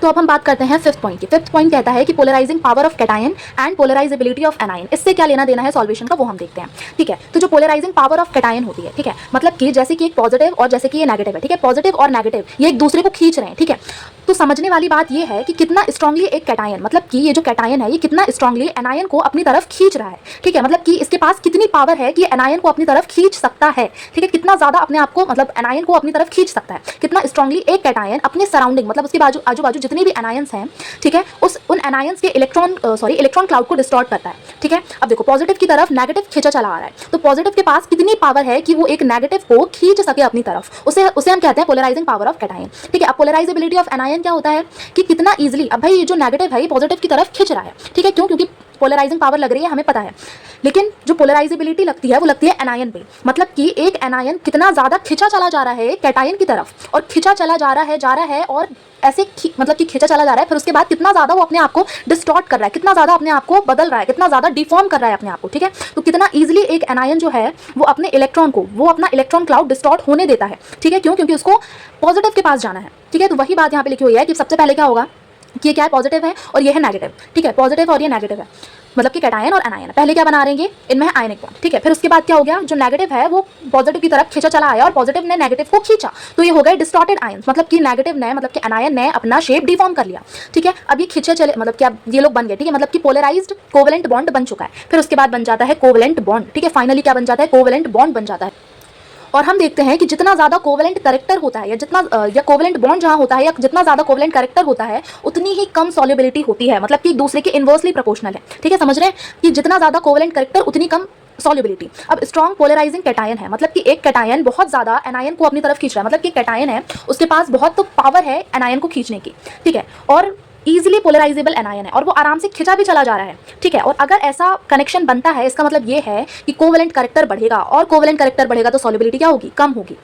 तो अब हम बात करते हैं फिफ्थ पॉइंट की। फिफ्थ पॉइंट कहता है कि polarising power of cation and polarisability of anion. इससे क्या लेना देना है सॉल्यूशन का वो हम देखते हैं। ठीक है, तो जो पोलराइजिंग पावर ऑफ कैटायन होती है, ठीक है, मतलब कि जैसे कि एक पॉजिटिव और जैसे कि ये नेगेटिव है, ठीक है, पॉजिटिव और नेगेटिव ये एक दूसरे को खींच रहे हैं, ठीक है। तो समझने वाली बात ये है कि कितना स्ट्रांगली एक कैटायन, मतलब कि ये जो कैटायन है ये कितना स्ट्रांगली एनायन को अपनी तरफ खींच रहा है, ठीक है, मतलब कि इसके पास कितनी पावर है कि एनायन को अपनी तरफ खींच सकता है, ठीक है, कितना ज्यादा अपने आप को मतलब एनायन को अपनी तरफ खींच सकता है, कितना स्ट्रांगली एक कैटायन अपने सराउंडिंग मतलब उसके बाजू आजू बाजू जितने भी एनायंस हैं, ठीक है, उन एनायंस के इलेक्ट्रॉन क्लाउड को डिस्टॉर्ट करता है, ठीक है। अब देखो पॉजिटिव की तरफ नेगेटिव खींचा चला आ रहा है, तो पॉजिटिव के पास कितनी पावर है कि वो एक नेगेटिव को खींच सके अपनी तरफ, उसे हम कहते हैं पोलराइजिंग पावर ऑफ कैटायन, ठीक है। अब पोलराइजेबिलिटी ऑफ एनायन क्या होता है कि कितना इजीली, अब भाई ये जो नेगेटिव है ये पॉजिटिव की तरफ खींच रहा है, ठीक है, क्यों, क्योंकि पोलराइजिंग पावर लग रही है हमें पता है, लेकिन जो पोलराइजेबिलिटी लगती है वो लगती है एनायन पे, मतलब कि एक एनायन कितना ज्यादा खिंचा चला जा रहा है कैटायन की तरफ, और खिंचा चला जा रहा है और ऐसे मतलब कि खिंचा चला जा रहा है, फिर उसके बाद कितना ज्यादा वो अपने आप को डिस्टॉर्ट कर रहा है, कितना ज्यादा अपने आप को बदल रहा है, कितना ज्यादा डिफॉर्म कर रहा है अपने आप को, ठीक है। तो कितना इजीली एक एनायन जो है वो अपने इलेक्ट्रॉन को, वो अपना इलेक्ट्रॉन क्लाउड डिस्टॉर्ट होने देता है, ठीक है, क्यों, क्योंकि उसको पॉजिटिव के पास जाना है, ठीक है। तो वही बात यहाँ पे लिखी हुई है कि सबसे पहले क्या होगा कि ये क्या है, पॉजिटिव है और ये है नेगेटिव, ठीक है, पॉजिटिव और ये नेगेटिव है, मतलब कि कैटायन और एनायन। पहले क्या बना रहेंगे, इनमें है आयनिक बॉन्ड, ठीक है। फिर उसके बाद क्या हो गया, जो नेगेटिव है वो पॉजिटिव की तरफ खींचा चला आया और पॉजिटिव ने नेगेटिव को खींचा, तो ये हो गए डिस्टॉर्टेड आयंस, मतलब कि नेगेटिव ने, मतलब कि एनायन ने अपना शेप डिफॉर्म कर लिया, ठीक है। अब ये खींचे चले, मतलब कि अब ये लोग बन गए, ठीक है, मतलब कि पोलराइज्ड कोवेलेंट बॉन्ड बन चुका है। फिर उसके बाद बन जाता है कोवेलेंट बॉन्ड, ठीक है, फाइनली क्या बन जाता है, कोवेलेंट बॉन्ड बन जाता है। और हम देखते हैं कि जितना ज़्यादा कोवेलेंट करेक्टर होता है या कोवेलेंट बॉन्ड जहाँ होता है या जितना ज़्यादा कोवेलेंट करेक्टर होता है उतनी ही कम सॉल्युबिलिटी होती है, मतलब कि एक दूसरे के इन्वर्सली प्रोपोर्शनल है, ठीक है, समझ रहे हैं कि जितना ज़्यादा कोवेलेंट करेक्टर उतनी कम सॉल्युबिलिटी। अब स्ट्रॉन्ग पोलराइजिंग कैटायन है, मतलब कि एक कैटायन बहुत ज़्यादा एनायन को अपनी तरफ खींच रहा है, मतलब कि कैटायन है उसके पास बहुत तो पावर है एनायन को खींचने की, ठीक है, और ईजिली पोलराइजेबल एनायन है और वो आराम से खिंचा भी चला जा रहा है, ठीक है। और अगर ऐसा कनेक्शन बनता है इसका मतलब ये है कि कोवेलेंट करेक्टर बढ़ेगा, और कोवेलेंट करेक्टर बढ़ेगा तो सॉल्युबिलिटी क्या होगी, कम होगी।